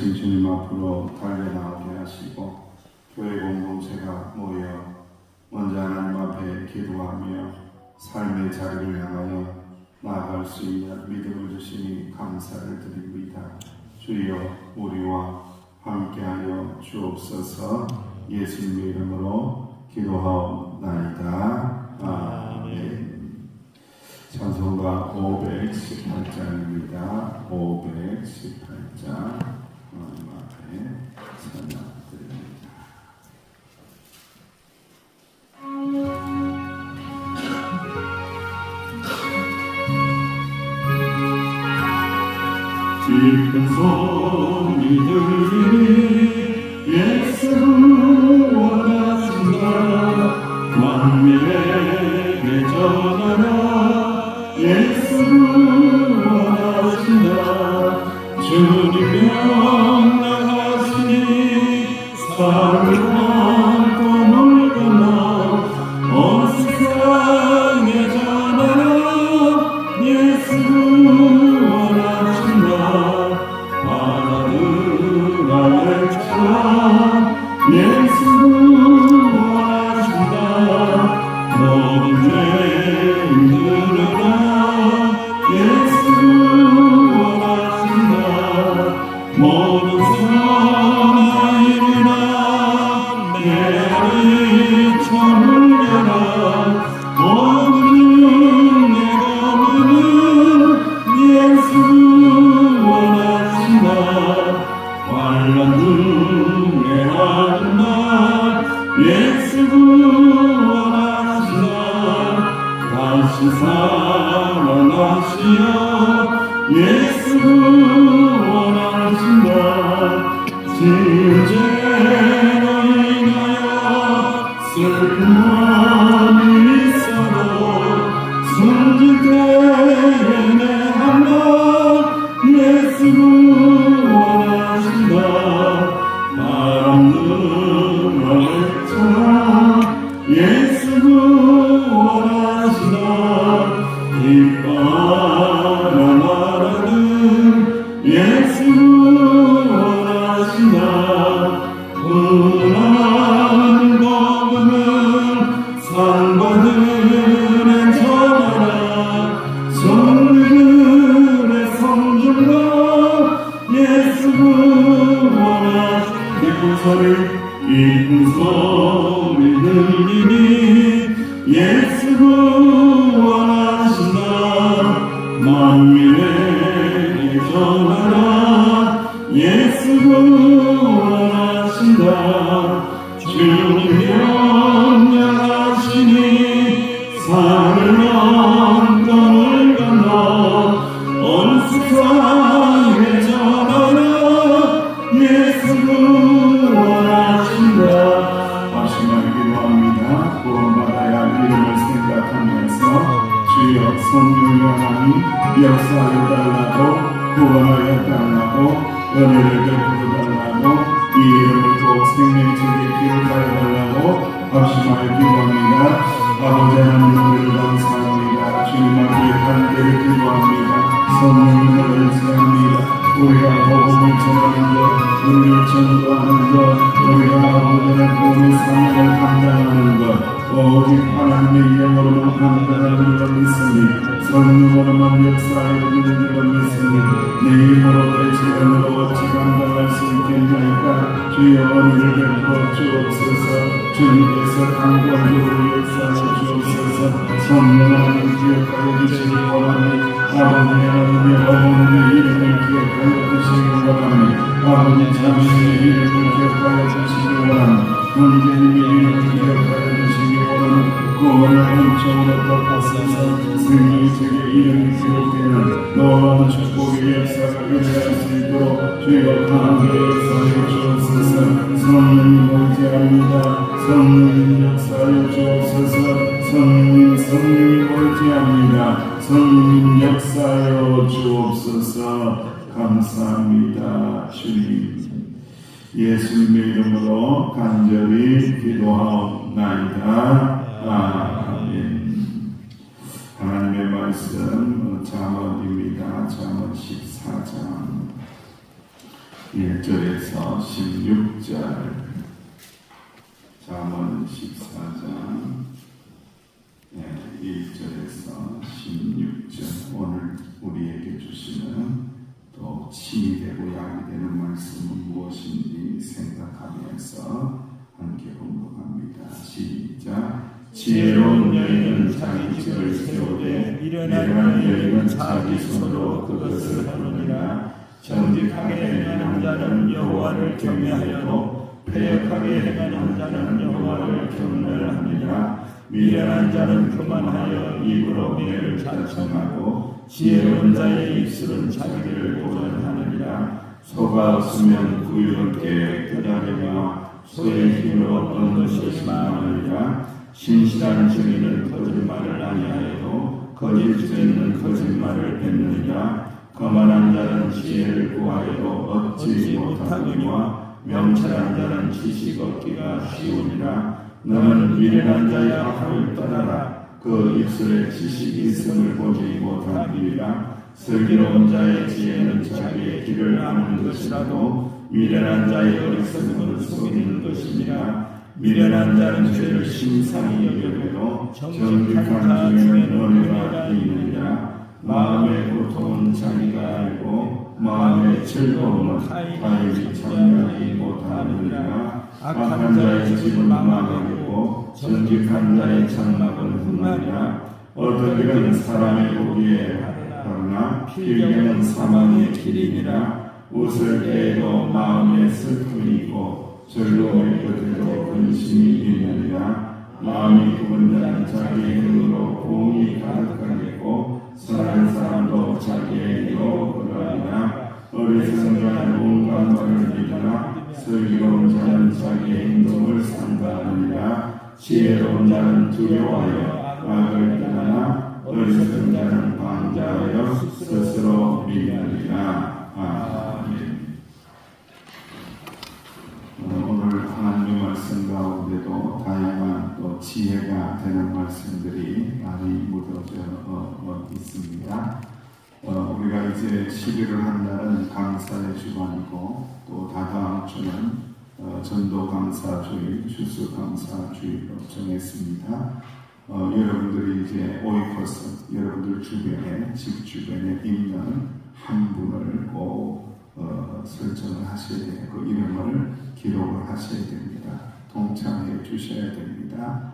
되신 주님 앞으로 달려나오게 하시고 교회 공동체가 모여 먼저 하나님 앞에 기도하며 삶의 자리를 향하여 나아갈 수 있는 믿음을 주시니 감사를 드립니다. 주여 우리와 함께하여 주옵소서. 예수님의 이름으로 기도하옵나이다. 아멘. 찬송가 518장입니다. 518장 하나님 앞에 찬양드립니다. 깊은 소리 들리니 예수를 원하신다. 만민에게 전하라. 예수를 원하신다. 주님 명령하시니 산을 넘고 물 건너 온 세상에 전하라. 예수를 원하신다. 바다들아 외쳐라. 예수를 원하신다. 모든 죄인 들으라. 예수를 원하신다. 모든 선한 일이라. 내리 쳐물려라. 모든 내 검은 예수를 원하신다. 환난 중에 하는 날 예수를 원하신다. 다시 살아나시어 예수를 원하신다. 지은 죄로 인하여 슬픔이 있어도 숨질 때에 내 한번 예수를 원하신다. 바람 들어 외쳐라. 예수를 원하신다. 기뻐하며 말하는 예수를 원하신다. 흔한 복음을 상관들에 전하라. 성들의 성중과 예수를 원하신다. 기쁜 소리 들리니 예수를 원하신다. 만민에게 전하라. 예수를 원하신다. 주님 명령하시니 산을 넘고 물 건너 온 세상에 전하라. 예수를 원하신다. 마지막에 기도합니다. 구원받아야 할 이름을 생각하면서 주여 성령의 하나님 역사하여 달라고 구원하여 달라고 은혜를 베풀어 달라고 이 이름을 꼭 생명책에 기록하여 달라고 합심하여 기도합니다. 아버지 하나님 은혜를 감사합니다. 주님 앞에 간절히 기도합니다. 성령님을 의지합니다. 우리가 복음을 전하는 것, 우리를 전도하는 것, 우리가 아버지의 구원의 사명을 감당하는 것, 오직 하나님의 이름으로만 감당하는 것 믿습니다. 성령으로만 역사하여 주는 것 믿습니다. 내 힘으로 내 재능으로 어찌 감당할 수 있겠나이까. 주여 은혜를 베풀어 주옵소서. 주님께서 강권적으로 역사하여 주옵소서. 성령 하나님 기억하여 주시기 원합니다. 아버지 하나님의 어머니의 이름을 기억하여 주시기 원합니다. 아버지 자매의 이름을 기억하여 주시기 원합니다. 문제님의 이름을 기억하여 주시기 원합니다. 구원을 은총으로 덮어서서 승리의 책에 이름이 기록되는 놀라운 축복의 역사가 일어날 수 있도록 주여 강하게 역사하여 주옵소서. 성령님 멀지합니다. 성령님 역사하여 주옵소서. 성령님 멀지합니다. 성령님 역사하여 주옵소서. 감사합니다. 주님 예수님의 이름으로 간절히 기도하옵나이다. 아멘. 하나님의 말씀 잠언입니다. 잠언 14장 1절에서 16절, 잠언 14장 1절에서 16절, 오늘 우리에게 주시는 또 침이 되고 약이 되는 말씀은 무엇인지 생각하면서 함께 공부합니다. 시작. 지혜로운 여인은 자기 집을 세우되 미련한 여인은 자기 손으로 그것을 하느니라. 정직하게 행하는 자는 여호와를 경외하여도 패역하게 행하는 자는 여호와를 경멸하느니라. 미련한 자는 교만하여 입으로 매를 찬송하고 지혜로운 자의 입술은 자기를 보전하느니라. 소가 없으면 구유롭게 기다리며 소의 힘으로 얻는 것이 많으리라. 신실한 증인은 거짓말을 아니하여도 거짓 증인은 거짓말을 뱉느니라. 거만한 자는 지혜를 구하여도 얻지 못하거니와 명철한 자는 지식 얻기가 쉬우니라. 너는 미련한 자의 악을 떠나라. 그 입술에 지식이 있음을 보지 못하리라. 슬기로운 자의 지혜는 자기의 길을 아는 것이라도 미련한 자의 어리석음은 속이는 것이니라. 미련한 자는 죄를 심상히 여겨도 정직한 중에는 은혜가 있느니라. 마음의 고통은 자기가 알고 마음의 즐거움은 타인이 참여하지 못하느니라. 악한 자의 집은 망하고 정직한 자의 장막은 흥하리라. 어두기는 사람의 보기에 바르나 필경은 사망의 길이니라. 웃을 때에도 마음에 슬픔이 있고 즐거움의 끝에도 근심이 있느니라. 마음이 부은 자는 자기의 힘으로 공이 가득하겠고 선한 사람도 자기의 힘으로 그러하리라. 어리석은 자는 온갖 말을 믿으나 슬기로운 자는 자기의 행동을 삼가하느니라. 지혜로운 자는 두려워하여 악을 떠나나 어리석은 자는 방자하여 스스로 믿느니라. 아멘. 오늘 하나님의 말씀 가운데도 다양한 또 지혜가 되는 말씀들이 많이 묻어져 있습니다. 우리가 이제 11월 한 달은 강사의 주간이고 또 다다음 주는 전도 강사 주일, 주수 강사 주일로 정했습니다. 여러분들이 이제 오이커스, 여러분들 주변에, 집 주변에 있는 한 분을 꼭 설정을 하셔야 돼요. 그 이름을 기록을 하셔야 됩니다. 동참해 주셔야 됩니다.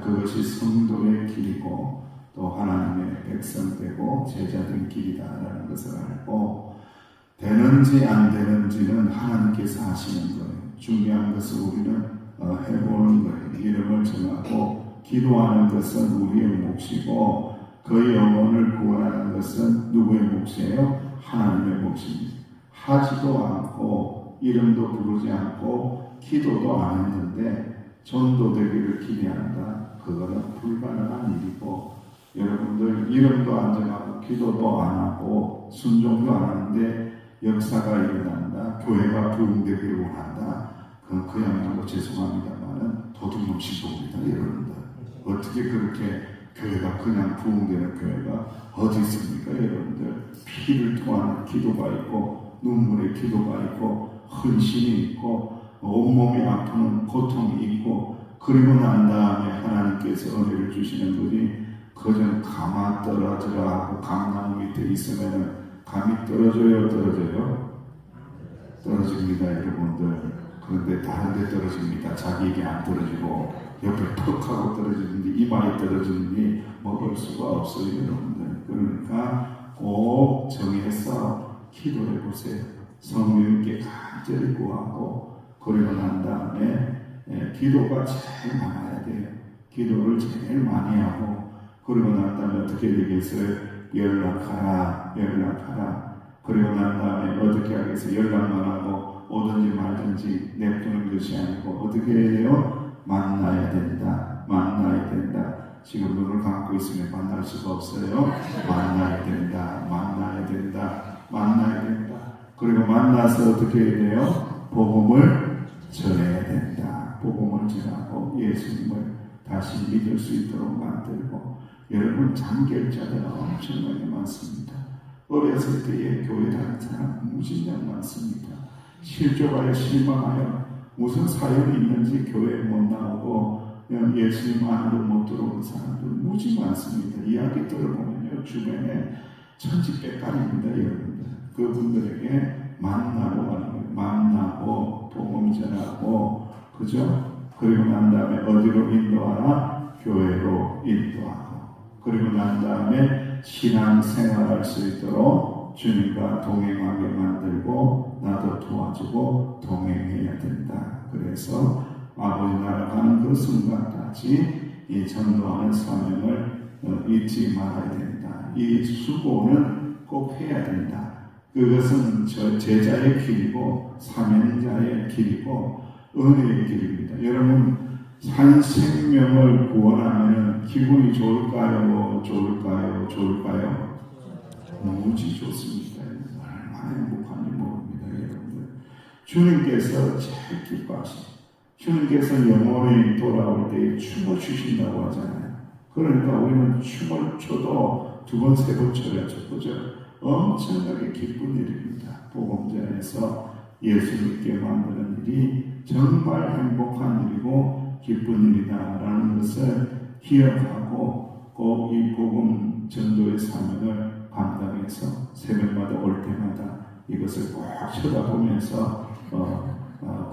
그것이 성도의 길이고 또 하나님의 백성되고 제자된 길이다라는 것을 알고, 되는지 안 되는지는 하나님께서 하시는 거예요. 중요한 것은 우리는 해보는 거예요. 이름을 정하고 기도하는 것은 우리의 몫이고 그 영혼을 구원하는 것은 누구의 몫이에요? 하나님의 몫입니다. 하지도 않고 이름도 부르지 않고 기도도 안 했는데 전도되기를 기대한다. 그거는 불가능한 일이고, 여러분들 이름도 안 정하고 기도도 안 하고 순종도 안 하는데 역사가 일어난다, 교회가 부흥되기를 원한다, 그건 그야말로 죄송합니다만은 도둑놈 신봉입니다. 여러분들 어떻게 그렇게 교회가 그냥 부흥되는 교회가 어디 있습니까? 여러분들 피를 토하는 기도가 있고 눈물의 기도가 있고 헌신이 있고 온몸이 아프는 고통이 있고, 그리고 난 다음에 하나님께서 은혜를 주시는 분이 그저 가만 떨어지라 하고 감나무 밑에 있으면 감이 떨어져요? 떨어집니다, 여러분들. 그런데 다른 데 떨어집니다. 자기에게 안 떨어지고 옆에 턱 하고 떨어지는데 이마에 떨어지는데 먹을 수가 없어요, 여러분들. 그러니까 꼭 정해서 기도해 보세요. 성령님께 간절히 구하고, 그리고 난 다음에 기도가 제일 많아야 돼요. 기도를 제일 많이 하고, 그리고 난 다음에 어떻게 되겠어요? 연락하라. 그리고 난 다음에 어떻게 하겠어요? 연락만 하고 오든지 말든지 냅두는 것이 아니고 어떻게 해요? 만나야 된다. 지금 눈을 감고 있으면 만날 수가 없어요. 만나야 된다. 그리고 만나서 어떻게 해야 돼요? 복음을 전해야 된다. 복음을 전하고 예수님을 다시 믿을 수 있도록 만들고. 여러분 장결자들 엄청나게 많습니다. 어렸을 때에 교회 다닌 사람 무진장 많습니다. 실족하여 실망하여 무슨 사연이 있는지 교회에 못 나오고 예수님 안으로 못 들어오는 사람들 무지 많습니다. 이야기 들어보면요, 주변에 천지백갈입니다. 여러분들 그분들에게 만나고 복음 전하고, 그죠? 그리고 난 다음에 어디로 인도하라? 교회로 인도하고, 그리고 난 다음에 신앙생활할 수 있도록 주님과 동행하게 만들고 나도 도와주고 동행해야 된다. 그래서 아버지 나라 가는 그 순간까지 이 전도하는 사명을 잊지 말아야 된다. 이 수고는 꼭 해야 된다. 그것은 제자의 길이고 사명자의 길이고 은혜의 길입니다. 여러분, 한 생명을 구원하면 기분이 좋을까요? 무지 좋습니다. 얼마나 행복한지 모릅니다. 여러분들, 주님께서 제일 기뻐하시죠. 주님께서 영혼이 돌아올 때 춤을 추신다고 하잖아요. 그러니까 우리는 춤을 춰도 두 번, 세 번 춰야죠. 그죠? 엄청나게 기쁜 일입니다. 복음전에서 예수 믿게 만드는 일이 정말 행복한 일이고 기쁜 일이다라는 것을 기억하고 꼭 이 복음 전도의 사명을 감당해서 새벽마다 올 때마다 이것을 꼭 쳐다보면서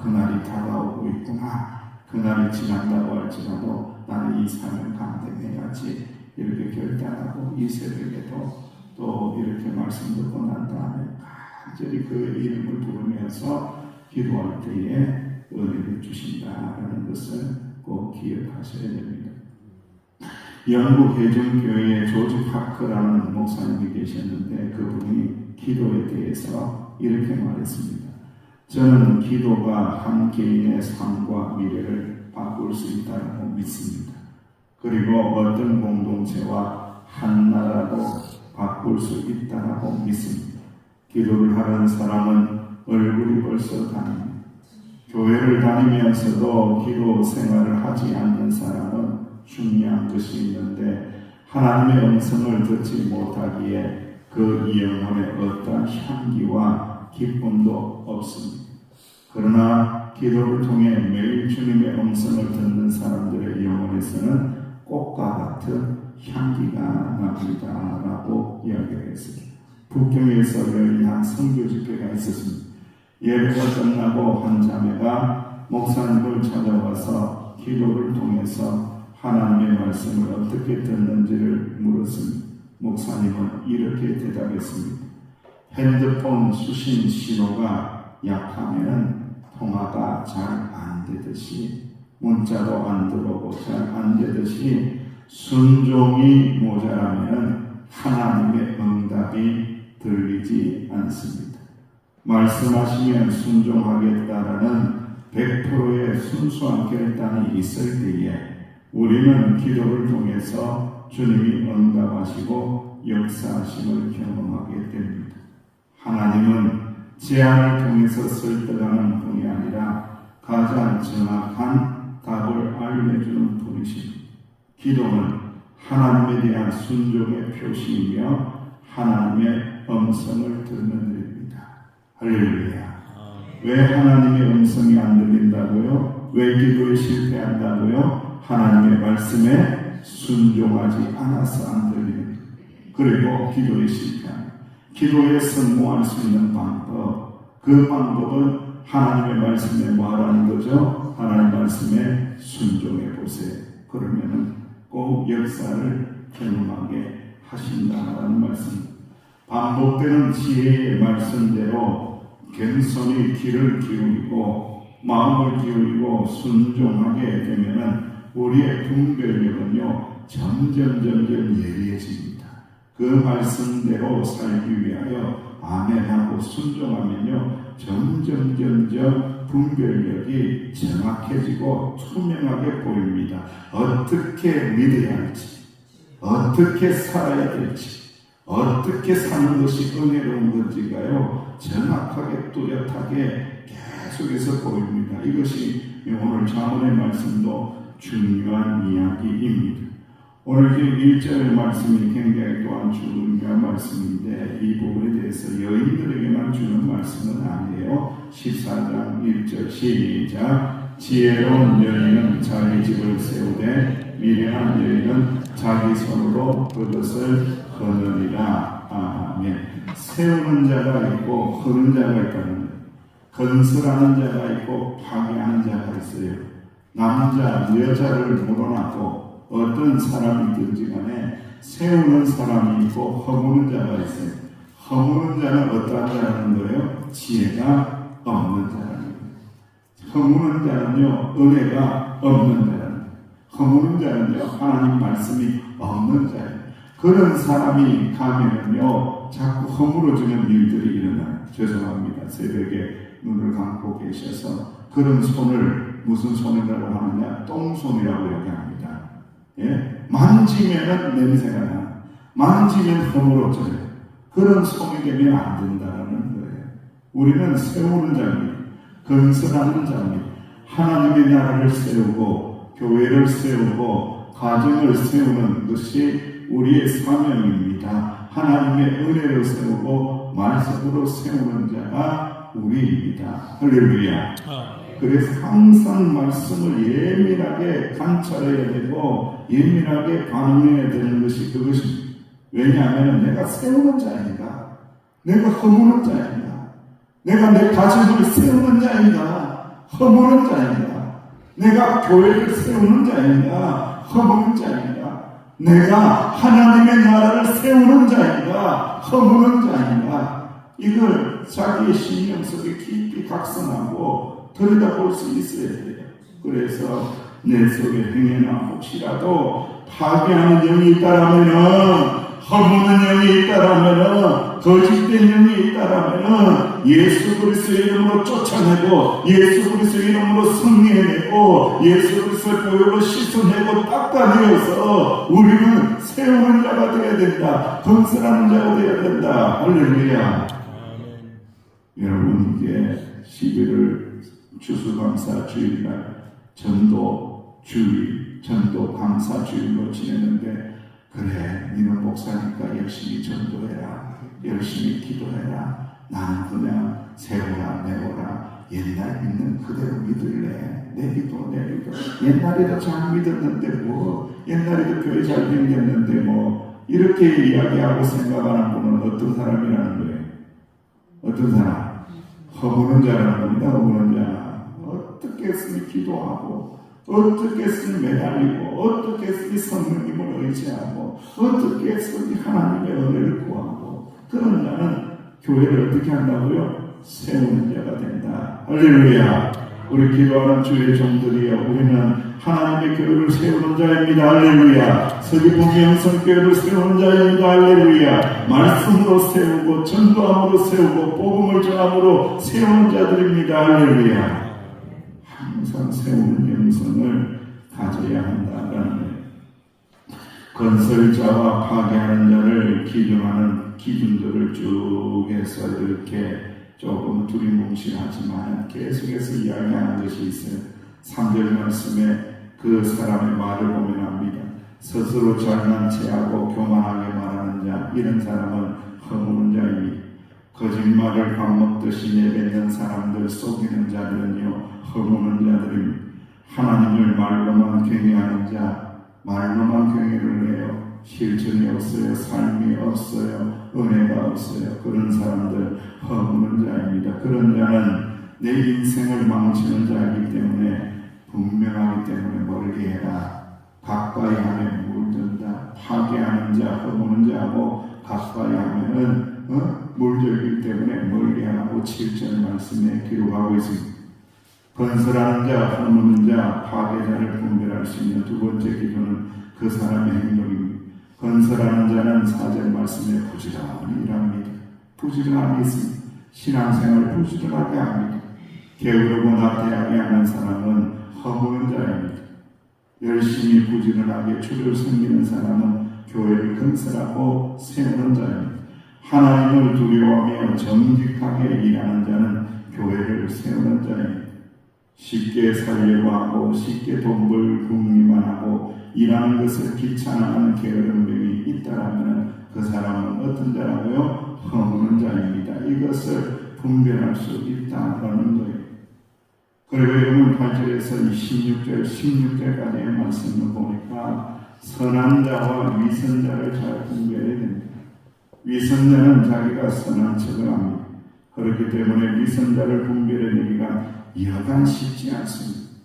그날이 다가오고 있구나, 그날이 지난다고 할지라도 나는 이 사명을 감당해야지 이렇게 결단하고 이 새벽에도 또 이렇게 말씀 듣고 난 다음에 간절히 그 이름을 부르면서 기도할 때에 은혜를 주신다라는 것을 꼭 기억하셔야 됩니다. 영국 개종교회의 조지 파크라는 목사님이 계셨는데 그분이 기도에 대해서 이렇게 말했습니다. 저는 기도가 한 개인의 삶과 미래를 바꿀 수 있다고 믿습니다. 그리고 어떤 공동체와 한 나라도 바꿀 수 있다고 믿습니다. 기도를 하는 사람은 얼굴이 벌써 다닙니다. 교회를 다니면서도 기도 생활을 하지 않는 사람은 중요한 것이 있는데 하나님의 음성을 듣지 못하기에 그 영혼에 어떠한 향기와 기쁨도 없습니다. 그러나 기도를 통해 매일 주님의 음성을 듣는 사람들의 영혼에서는 꽃과 같은 향기가 납니다 라고 이야기했습니다. 북경에서 열린 한 선교 집회가 있었습니다. 예배가 끝나고 한 자매가 목사님을 찾아와서 기도를 통해서 하나님의 말씀을 어떻게 듣는지를 물었습니다. 목사님은 이렇게 대답했습니다. 핸드폰 수신 신호가 약하면 통화가 잘 안 되듯이, 문자도 안 들어오고 잘 안 되듯이 순종이 모자라면 하나님의 응답이 들리지 않습니다. 말씀하시면 순종하겠다라는 100%의 순수한 결단이 있을 때에 우리는 기도를 통해서 주님이 응답하시고 역사하심을 경험하게 됩니다. 하나님은 제안을 통해서 설득하는 분이 아니라 가장 정확한 답을 알려주는 분이십니다. 기도는 하나님에 대한 순종의 표시이며 하나님의 음성을 듣는 일입니다. 할렐루야. 왜 하나님의 음성이 안 들린다고요? 왜 기도에 실패한다고요? 하나님의 말씀에 순종하지 않아서 안 들립니다. 그리고 기도에 실패합니다. 기도에 성공할 수 있는 방법, 그 방법은 하나님의 말씀에 뭐하라는 거죠? 하나님의 말씀에 순종해 보세요. 그러면은 꼭 역사를 경험하게 하신다는 말씀. 반복되는 지혜의 말씀대로 겸손히 귀를 기울이고 마음을 기울이고 순종하게 되면은 우리의 분별력은요 점점 예리해집니다. 그 말씀대로 살기 위하여 아멘하고 순종하면요 점점 분별력이 정확해지고 투명하게 보입니다. 어떻게 믿어야 할지, 어떻게 살아야 될지, 어떻게 사는 것이 은혜로운 건지가요 정확하게 뚜렷하게 계속해서 보입니다. 이것이 오늘 잠언의 말씀도 중요한 이야기입니다. 오늘 1절 말씀이 굉장히 또한 중요한 말씀인데 이 부분에 대해서 여인들에게만 주는 말씀은 아니에요. 14장 1절 시작. 지혜로운 여인은 자기 집을 세우되 미련한 여인은 자기 손으로 그것을 거느리라. 아멘. 세우는 자가 있고 거는 자가 있다는 거예요. 건설하는 자가 있고 파괴하는 자가 있어요. 남자, 여자를 물어놨고 어떤 사람이든지 간에 세우는 사람이 있고 허무는 자가 있어요. 허무는 자는 어떠한 자라는 거예요? 지혜가 없는 자라는 거예요. 허무는 자는요, 은혜가 없는 자라는 거예요. 허무는 자는요, 하나님 말씀이 없는 자예요. 그런 사람이 가면은요, 자꾸 허물어지는 일들이 일어나요. 죄송합니다. 새벽에 눈을 감고 계셔서 그런 손을 무슨 손이라고 하느냐? 똥손이라고 얘기합니다. 예? 만지면은 냄새가 나. 만지면 허물어져요. 그런 손이 되면 안 된다는 거예요. 우리는 세우는 자입니다. 건설하는 자입니다. 하나님의 나라를 세우고 교회를 세우고 가정을 세우는 것이 우리의 사명입니다. 하나님의 은혜로 세우고 말씀으로 세우는 자가 우리입니다. 할렐루야. 그래서 항상 말씀을 예민하게 관찰해야 되고 예민하게 반응해야 되는 것이 그것입니다. 왜냐하면 내가 세우는 자인가? 내가 허무는 자인가? 내가 내 가정을 세우는 자인가? 허무는 자인가? 내가 교회를 세우는 자인가? 허무는 자인가? 내가 하나님의 나라를 세우는 자인가? 허무는 자인가? 이걸 자기의 신령 속에 깊이 각성하고 들여다볼 수 있어야 돼요. 그래서 내 속에 행여나 혹시라도 파괴하는 영이 있다라면은, 허무는 영이 있다라면은, 거짓된 영이 있다라면은 예수 그리스도의 이름으로 쫓아내고 예수 그리스도의 이름으로 승리해내고 예수 그리스도의 보혈로 씻어내고 닦아내어서 우리는 세우는 자가 되어야 된다. 건설하는 자가 되어야 된다. 할렐루야. 여러분, 이제 11월 추수감사 주일날 전도 주일, 전도 감사 주일로 지내는데, 그래, 니는 목사니까 열심히 전도해라, 열심히 기도해라, 나는 그냥 세워라 내워라, 옛날 믿는 그대로 믿을래, 내 믿어 내 믿어. 옛날에도 잘 믿었는데 뭐, 옛날에도 교회 잘 다녔는데 뭐, 이렇게 이야기하고 생각하는 분은 어떤 사람이라는 거예요? 어떤 사람? 허무는 자라는 겁니다. 허무는 자. 어떻게 했으니 기도하고, 어떻게 했으니 매달리고, 어떻게 했으니 성령님을 의지하고, 어떻게 했으니 하나님의 은혜를 구하고, 그런 자는 교회를 어떻게 한다고요? 세우는 자가 된다. 할렐루야. 우리 기도하는 주의 종들이여, 우리는 하나님의 교회를 세우는 자입니다. 할렐루야. 서귀포 영성교회를 세우는 자입니다. 할렐루야. 말씀으로 세우고 전도함으로 세우고 복음을 전함으로 세우는 자들입니다. 할렐루야. 항상 세우는 영성을 가져야 한다라는 거예요. 건설자와 파괴하는 자를 기준하는 기준들을 쭉 해서 이렇게 조금 두리뭉실하지만 계속해서 이야기하는 것이 있어요. 3절 말씀에 그 사람의 말을 보면 압니다. 스스로 잘난 체하고 교만하게 말하는 자, 이런 사람은 허무는 자입니다. 거짓말을 밥 먹듯이 내뱉는 사람들, 속이는 자들은요, 허무는 자들입니다. 하나님을 말로만 경외하는 자, 말로만 경외를 해요. 실천이 없어요. 삶이 없어요. 은혜가 없어요. 그런 사람들 허무는 자입니다. 그런 자는 내 인생을 망치는 자이기 때문에, 분명하기 때문에 멀리해라. 가까이 하면 물든다. 파괴하는 자, 허무는 자하고 가까이 하면은 물들기 때문에 멀리하고 7절 말씀에 기록하고 있습니다. 건설하는 자, 허무는 자, 파괴자를 분별할 수 있는 두 번째 기준은 그 사람의 행동입니다. 건설하는 자는 4절 말씀에 부지런히 일합니다. 부지런함이 있습니다. 신앙생활을 부지런하게 합니다. 게으르고 나태하게 하는 사람은 허무는 자입니다. 열심히 부지런하게 주를 섬기는 사람은 교회를 건설하고 세우는 자입니다. 하나님을 두려워하며 정직하게 일하는 자는 교회를 세우는 자입니다. 쉽게 살려고 하고 쉽게 돈 벌 궁리만 하고 일하는 것을 귀찮아하는 게으른 병이 있다라면 그 사람은 어떤 자라고요? 허무는 자입니다. 이것을 분별할 수 있다라는 거예요. 그리고 여러분 8절에서 16절까지의 말씀을 보니까 선한 자와 위선자를 잘 분별해야 됩니다. 위선자는 자기가 선한 척을 합니다. 그렇기 때문에 위선자를 분별해내기가 여간 쉽지 않습니다.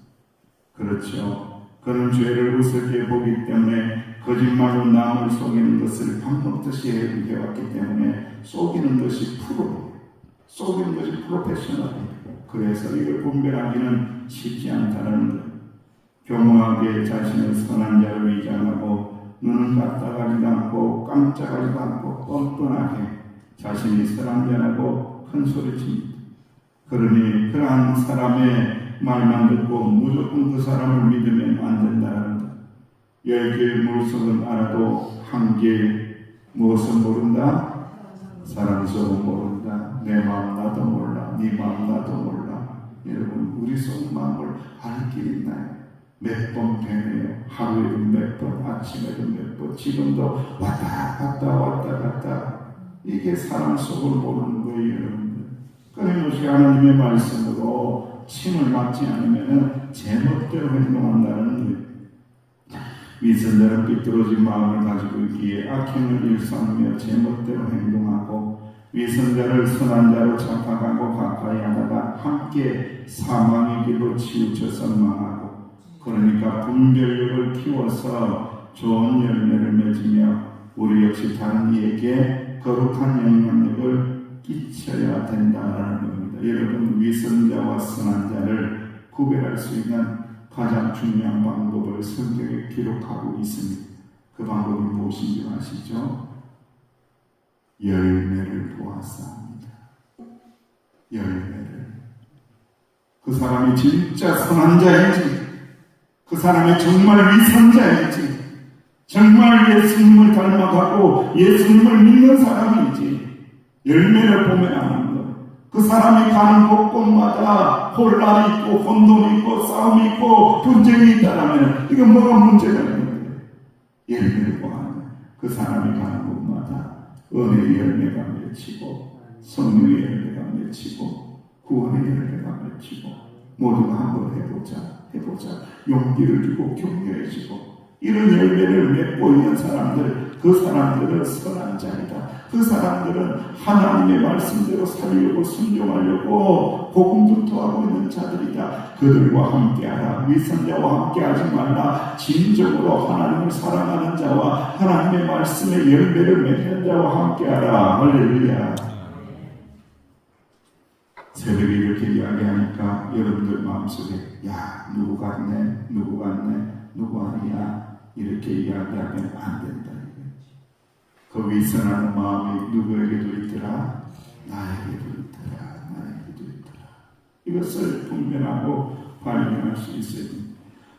그렇죠. 그는 죄를 우습게 보기 때문에 거짓말로 남을 속이는 것을 밥 먹듯이 해왔기 때문에 속이는 것이 속이는 것이 프로페셔널이에요. 그래서 이걸 분별하기는 쉽지 않다는 거예요. 교묘하게 자신의 선한 자를 위장하고 눈은 까딱하지도 않고 깜짝하지도 않고 뻔뻔하게 자신이 선한 자라고 큰 소리칩니다. 그러니 그러한 사람의 말만 듣고 무조건 그 사람을 믿으면 안 된다는 거예요. 10개의 물속은 알아도 한 개의 무엇은 모른다? 사람 속은 모른다. 내 마음 나도 몰라. 네 마음 나도 몰라. 여러분 우리 속 마음을 알 길 있나요? 몇 번 되네요. 하루에도 몇 번, 아침에도 몇 번, 지금도 왔다 갔다 이게 사람 속을 모르는 거예요, 여러분들. 끊임없이 하나님의 말씀으로 침을 맞지 않으면 제멋대로 행동한다는 거예요. 위선자는 삐뚤어진 마음을 가지고 있기에 악행을 일삼으며 제멋대로 행동하고 위선자를 선한 자로 착각하고 가까이 하다가 함께 사망의 길로 치우쳐서 망하고 그러니까 분별력을 키워서 좋은 열매를 맺으며 우리 역시 다른 이에게 거룩한 영향력을 끼쳐야 된다는 겁니다. 여러분 위선자와 선한 자를 구별할 수 있는 가장 중요한 방법을 성경에 기록하고 있습니다. 그 방법이 무엇인지 아시죠? 열매를 보아서 합니다. 열매를. 그 사람이 진짜 선한 자인지 그 사람이 정말 위선자인지 정말 예수님을 닮아가고 예수님을 믿는 사람인지 열매를 보면 아는 것. 그 사람이 가는 곳곳마다 혼란이 있고 혼돈이 있고 싸움이 있고 분쟁이 있다면 이건 뭐가 문제가 있는 거예요? 열매를 보아하면 그 사람이 가는 곳마다 은혜의 열매가 맺히고 성령의 열매가 맺히고 구원의 열매가 맺히고 모두가 한번 해보자 용기를 주고 격려해주고 이런 열매를 맺고 있는 사람들, 그 사람들은 선한 자이다. 그 사람들은 하나님의 말씀대로 살려고 순종하려고 복음 전도하고 있는 자들이다. 그들과 함께하라. 위선자와 함께하지 말라. 진정으로 하나님을 사랑하는 자와 하나님의 말씀의 열매를 맺는 자와 함께하라. 할렐루야. 새벽에 이렇게 이야기하니까 여러분들 마음속에 야 누구 같네 누구 아니야 이렇게 이야기하면 안 된다. 그 위선한 마음이 누구에게도 있더라? 나에게도 있더라. 이것을 분별하고 발견할 수 있어야 됩니다.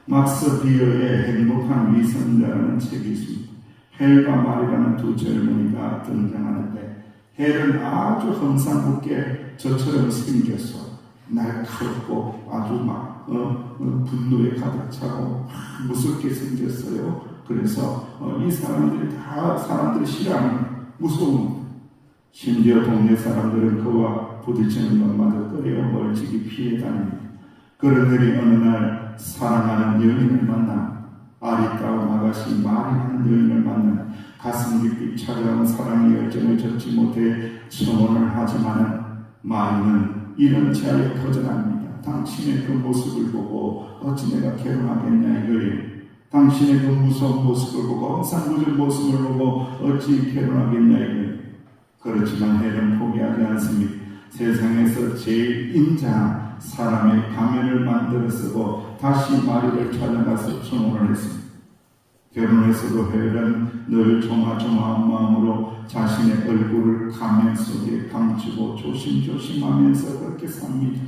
막스 비어의 행복한 위선자라는 책이 있습니다. 헬과 말이라는 두 젊은이가 등장하는데 헬은 아주 험상궂게 저처럼 생겨서 날카롭고 아주 막 분노에 가득 차고 무섭게 생겼어요. 그래서 이 사람들이 다 사람들이 싫어하는 무서운 심지어 동네 사람들은 그와 부딪히는 것마저 꺼려 멀찍이 피해 다닙니다. 그런 날이 어느 날 사랑하는 여인을 만나 아리따운 아가씨 마리라는 여인을 만나 가슴 깊이 찾아온 사랑의 열정을 접지 못해 청혼을 하지만은 마리는 이런 제안에 거절합니다. 당신의 그 모습을 보고 어찌 내가 결혼하겠냐 이거예요. 당신의 그 무서운 모습을 보고 험상궂은 모습을 보고 어찌 결혼하겠냐 이거예요. 그렇지만 헬은 포기하지 않습니다. 세상에서 제일 인자한 사람의 가면을 만들어 쓰고 다시 마리를 찾아가서 청혼을 했습니다. 결혼해서도 헬은 늘 조마조마한 마음으로 자신의 얼굴을 가면 속에 감추고 조심조심하면서 그렇게 삽니다.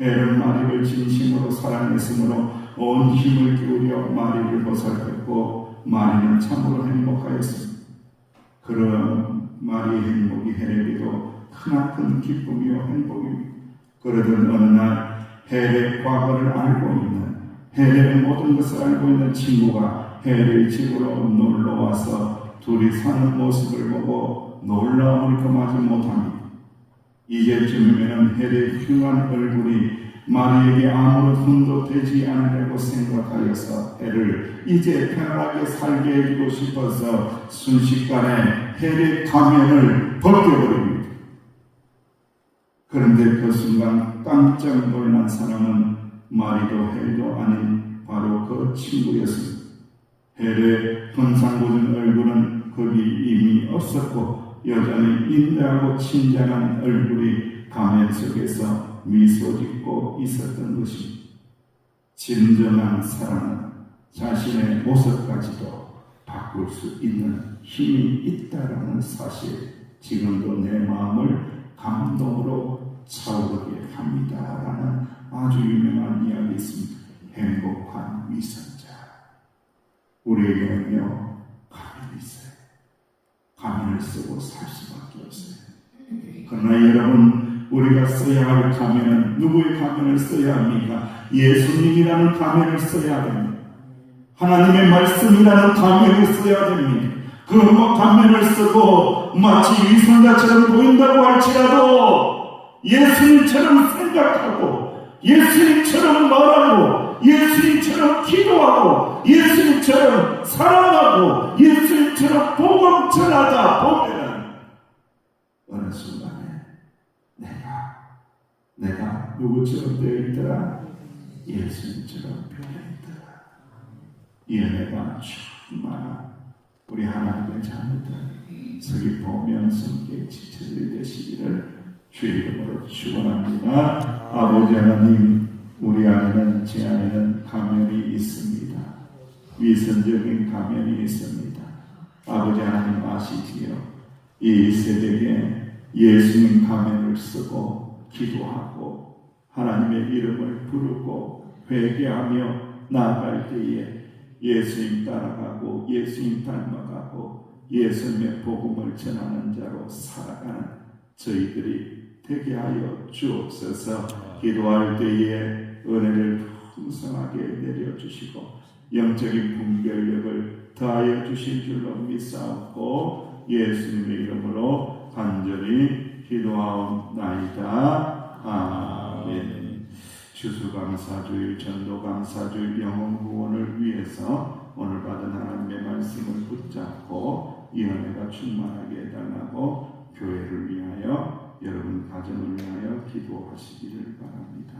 헬은 마리를 진심으로 사랑했으므로 온 힘을 기울여 마리를 보살폈고 마리는 참으로 행복하였습니다. 그런 마리의 행복이 헬에게도 크나큰 기쁨이요 행복입니다. 그러던 어느 날 헬의 과거를 알고 있는 헬의 모든 것을 알고 있는 친구가 헬의 집으로 놀러와서 둘이 사는 모습을 보고 놀라움을 금하지 못합니다. 이제쯤이면 헬의 흉한 얼굴이 마리에게 아무런 흠도 되지 않으려고 생각하여서 헬을 이제 편안하게 살게 해주고 싶어서 순식간에 헬의 가면을 벗겨버립니다. 그런데 그 순간 깜짝 놀란 사람은 마리도 헬도 아닌 바로 그 친구였습니다. 헬의 hun상궂은 얼굴은 거기 이미 없었고 여전히 인내하고 친절한 얼굴이 가면 속에서 미소 짓고 있었던 것입니다. 진정한 사랑은 자신의 모습까지도 바꿀 수 있는 힘이 있다라는 사실, 지금도 내 마음을 감동으로 차오르게 합니다라는 아주 유명한 이야기 있습니다. 행복한 위선자. 우리에게는요 가면이 있어요. 가면을 쓰고 살 수밖에 없어요. 그러나 여러분, 우리가 써야 할 가면은 누구의 가면을 써야 합니까? 예수님이라는 가면을 써야 됩니다. 하나님의 말씀이라는 가면을 써야 됩니다. 그 가면을 쓰고 마치 위선자처럼 보인다고 할지라도 예수님처럼 생각하고 예수님처럼 말하고 예수님처럼 기도하고 예수님처럼 사랑하고 예수님처럼 복음 전하다 보면 어느 순간에 내가 누구처럼 되어 있더라? 예수님처럼 되어 있더라. 이 은혜가 충만한 우리 하나님의 자녀들 서귀포 명성교회 지체들이 되시기를 주의 이름으로 축원합니다. 아버지 하나님, 우리 안에는, 제 안에는 가면이 있습니다. 위선적인 가면이 있습니다. 아버지 하나님 아시지요? 이 세대에 예수님 가면을 쓰고 기도하고 하나님의 이름을 부르고 회개하며 나아갈 때에 예수님 따라가고 예수님 닮아가고 예수님의 복음을 전하는 자로 살아가는 저희들이 되게 하여 주옵소서. 기도할 때에 은혜를 풍성하게 내려주시고 영적인 분별력을 더하여 주실 줄로 믿사옵고 예수님의 이름으로 간절히 기도하옵나이다. 아멘. 추수감사주일, 전도감사주일, 영혼구원을 위해서 오늘 받은 하나님의 말씀을 붙잡고 이 은혜가 충만하게 해달라고 교회를 위하여, 여러분 가정을 위하여 기도하시기를 바랍니다.